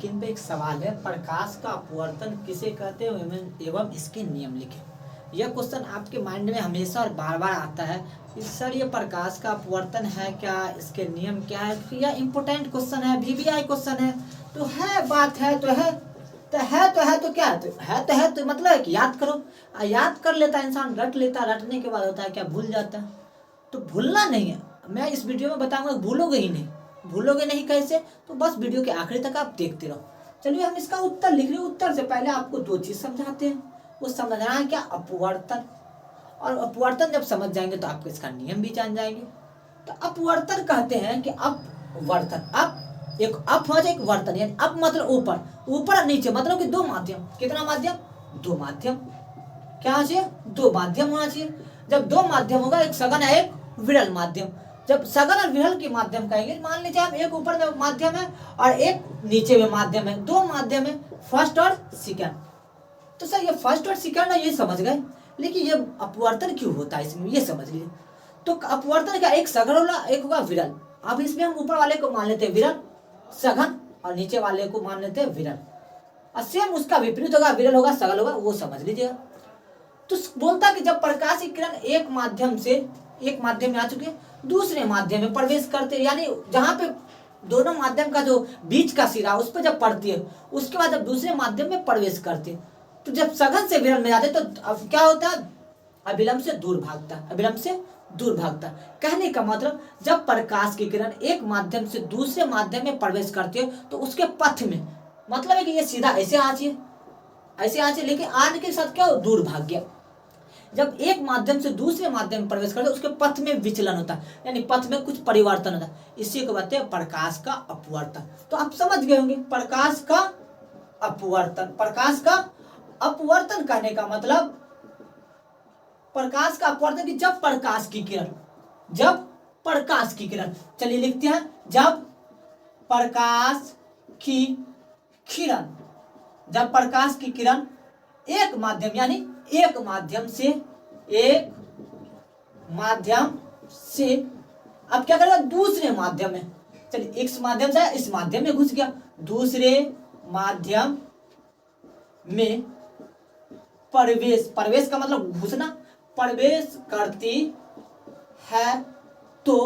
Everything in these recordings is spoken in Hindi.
स्क्रीन पे एक सवाल है, प्रकाश का अपवर्तन किसे कहते हैं एवं इसके नियम लिखें। यह क्वेश्चन आपके माइंड में हमेशा और बार बार आता है कि सर ये प्रकाश का अपवर्तन है क्या, इसके नियम क्या है। यह इम्पोर्टेंट क्वेश्चन है, VVI क्वेश्चन है। तो है बात है तो है तो क्या है तो मतलब है कि याद करो। याद कर लेता इंसान, रट लेता, रटने के बाद होता है क्या, भूल जाता है। तो भूलना नहीं है, मैं इस वीडियो में बताऊंगा, भूलोगे ही नहीं। भूलोगे नहीं कैसे, तो बस वीडियो के आखिरी तक आप देखते रहो। चलिए हम इसका उत्तर लिख रहे हैं। उत्तर से पहले आपको दो चीज समझाते हैं। वो समझना है क्या, अपवर्तन। और अपवर्तन जब समझ जाएंगे तो आपको इसका नियम भी जान जाएंगे। तो अपवर्तन कहते हैं कि अपवर्तन, अप एक अप हो जाए, एक वर्तन, यानी अप मतलब ऊपर, ऊपर और नीचे, मतलब कि दो माध्यम। कितना माध्यम, दो माध्यम। क्या होना चाहिए, दो माध्यम होना चाहिए। जब दो माध्यम होगा, एक सघन है एक विरल माध्यम। जब सघन और विरल के माध्यम कहेंगे, मान लीजिए आप एक ऊपर में माध्यम है और एक नीचे में माध्यम है, दो माध्यम है, फर्स्ट और सेकंड। तो सर ये फर्स्ट और सेकंड है, ये समझ गए, लेकिन ये अपवर्तन क्यों होता है इसमें, ये समझ लीजिए। तो अपवर्तन का एक सघन होगा, एक होगा विरल। अब इसमें हम ऊपर वाले को मान लेते हैं विरल सघन, और नीचे वाले को मान लेते हैं विरल। और सेम उसका विपरीत होगा, विरल होगा सघन होगा, वो समझ लीजिएगा। तो बोलता कि जब प्रकाश की किरण एक माध्यम में आ चुके दूसरे माध्यम में प्रवेश करते, यानी जहां पे दोनों माध्यम का जो बीच का सिरा उस पर जब पड़ती है, उसके बाद जब दूसरे माध्यम में प्रवेश करते, तो जब सघन से विरल में जाते तो अब क्या होता है, अभिलंब से दूर भागता, अभिलंब से दूर भागता। कहने का मतलब जब प्रकाश की किरण एक माध्यम से दूसरे माध्यम में प्रवेश करती है तो उसके पथ में, मतलब है कि ये सीधा ऐसे आ चाहिए, लेकिन आने के साथ क्या हो, दूर भाग गया। जब एक माध्यम से दूसरे माध्यम में प्रवेश करते उसके पथ में विचलन होता है, यानी पथ में कुछ परिवर्तन होता है। इसी को कहते हैं प्रकाश का अपवर्तन। तो आप समझ गए होंगे प्रकाश का अपवर्तन। प्रकाश का अपवर्तन कहने का मतलब, प्रकाश का अपवर्तन कि जब प्रकाश की किरण, चलिए लिखते हैं, जब प्रकाश की किरण एक माध्यम, यानी एक माध्यम से अब क्या करेगा, दूसरे माध्यम में, चलिए इस माध्यम से इस माध्यम में घुस गया, दूसरे माध्यम में प्रवेश का मतलब घुसना, प्रवेश करती है तो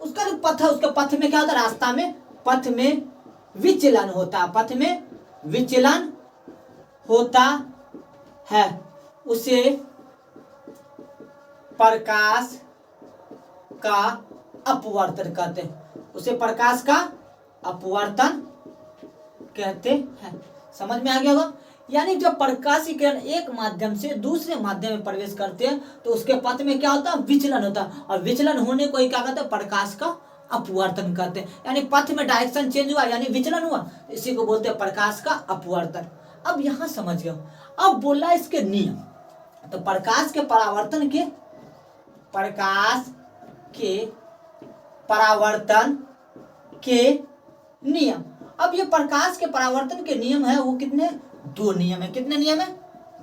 उसका जो पथ है, उसके पथ में क्या होता है, रास्ता में पथ में विचलन होता है, उसे प्रकाश का अपवर्तन कहते हैं। उसे प्रकाश का अपवर्तन कहते हैं। समझ में आ गया होगा। यानी जब प्रकाश की किरण एक माध्यम से दूसरे माध्यम में प्रवेश करते हैं तो उसके पथ में क्या होता है, विचलन होता है, और विचलन होने को ही क्या कहते हैं, प्रकाश का अपवर्तन कहते हैं। यानी पथ में डायरेक्शन चेंज हुआ, यानी विचलन हुआ, इसी को बोलते हैं प्रकाश का अपवर्तन। अब यहां समझ गए। अब बोला इसके नियम। तो प्रकाश के परावर्तन के नियम। अब ये प्रकाश के परावर्तन के नियम है, वो कितने, दो नियम है। कितने नियम है,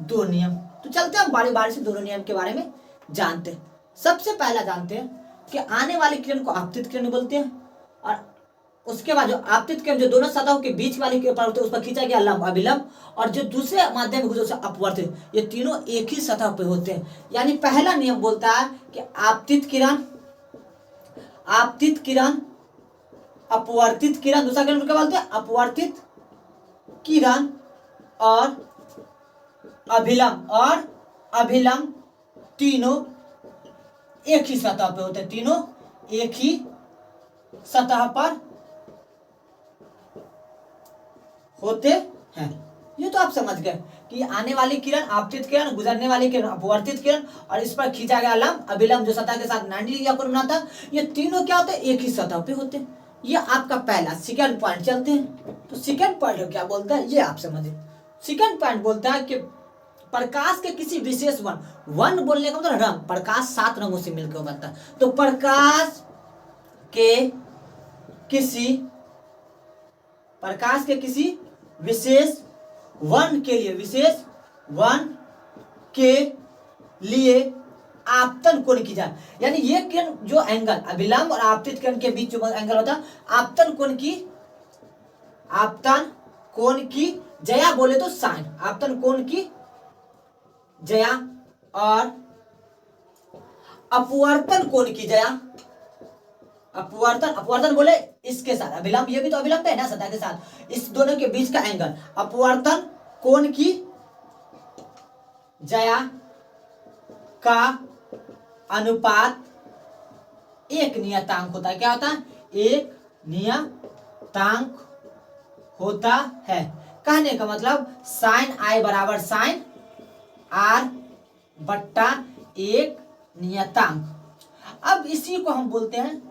दो नियम। तो चलते हैं बारी बारी से दोनों नियम के बारे में जानते हैं। सबसे पहला जानते हैं कि आने वाली किरण को आपतित किरण बोलते हैं, और उसके बाद जो आपतित किरण जो दोनों सतहों के बीच वाली किरण होती है उस पर खींचा गया लंब अभिलंब, और जो दूसरे माध्यम में घुसे अपवर्तित, ये तीनों एक ही सतह पे होते हैं। यानी पहला नियम बोलता है कि आपतित किरण अपवर्तित किरण, दूसरा किरण क्या बोलते हैं, अपवर्तित किरण, और अभिलंब तीनों एक ही सतह पे होते हैं, तीनों एक ही सतह पर होते हैं। ये तो आप समझ गए कि आने वाली किरण आपतित किरण, गुजरने वाली किरण अपवर्तित किरण, और इस पर खींचा गया लंब अभिलंब जो सतह के साथ 90 डिग्री का कोण बनाता है, ये तीनों क्या होते हैं, एक ही सतह पे होते हैं। ये आपका पहला। सेकंड पॉइंट चलते हैं। तो सेकंड पॉइंट क्या बोलता है, ये आप समझिए। सेकंड पॉइंट बोलता है कि प्रकाश के किसी विशेष वन बोलने का मतलब रंग, प्रकाश 7 रंगों से मिलकर बनता है। तो प्रकाश के किसी विशेष वन के लिए आपतन कोण की जाए, यानी ये किरण जो एंगल अभिलंब और आपतित किरण के बीच जो एंगल होता है, आपतन कोण की आपतन कोण की जया बोले तो साइन, आपतन कोण की जया और अपवर्तन कोण की जया, अपवर्तन, अपवर्तन बोले इसके साथ अभिलंब, ये भी तो अभिलंब है ना सतह के साथ, इस दोनों के बीच का एंगल, अपवर्तन कोण की जया का अनुपात एक नियतांक होता है। क्या होता है? एक नियतांक होता है। कहने का मतलब साइन आई बराबर साइन आर बट्टा एक नियतांक। अब इसी को हम बोलते हैं,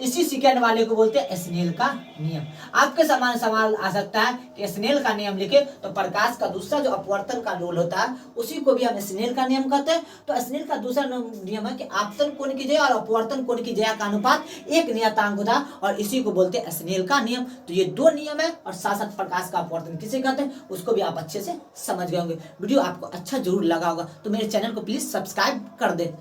इसी सेकेंड वाले को बोलते हैं स्नेल का नियम। आपके समान सवाल आ सकता है कि स्नेल का नियम लिखे तो प्रकाश का दूसरा जो अपवर्तन का रूल होता है उसी को भी हम स्नेल का नियम कहते हैं। तो स्नेल का दूसरा नियम है कि आपतन कोण की जया और अपवर्तन कोण की जया का अनुपात एक नियतांक होता है और इसी को बोलते हैं स्नेल का नियम। तो ये दो नियम है और साथ साथ प्रकाश का अपवर्तन किसे कहते हैं उसको भी आप अच्छे से समझ गए होंगे। वीडियो आपको अच्छा जरूर लगा होगा तो मेरे चैनल को प्लीज सब्सक्राइब कर दे।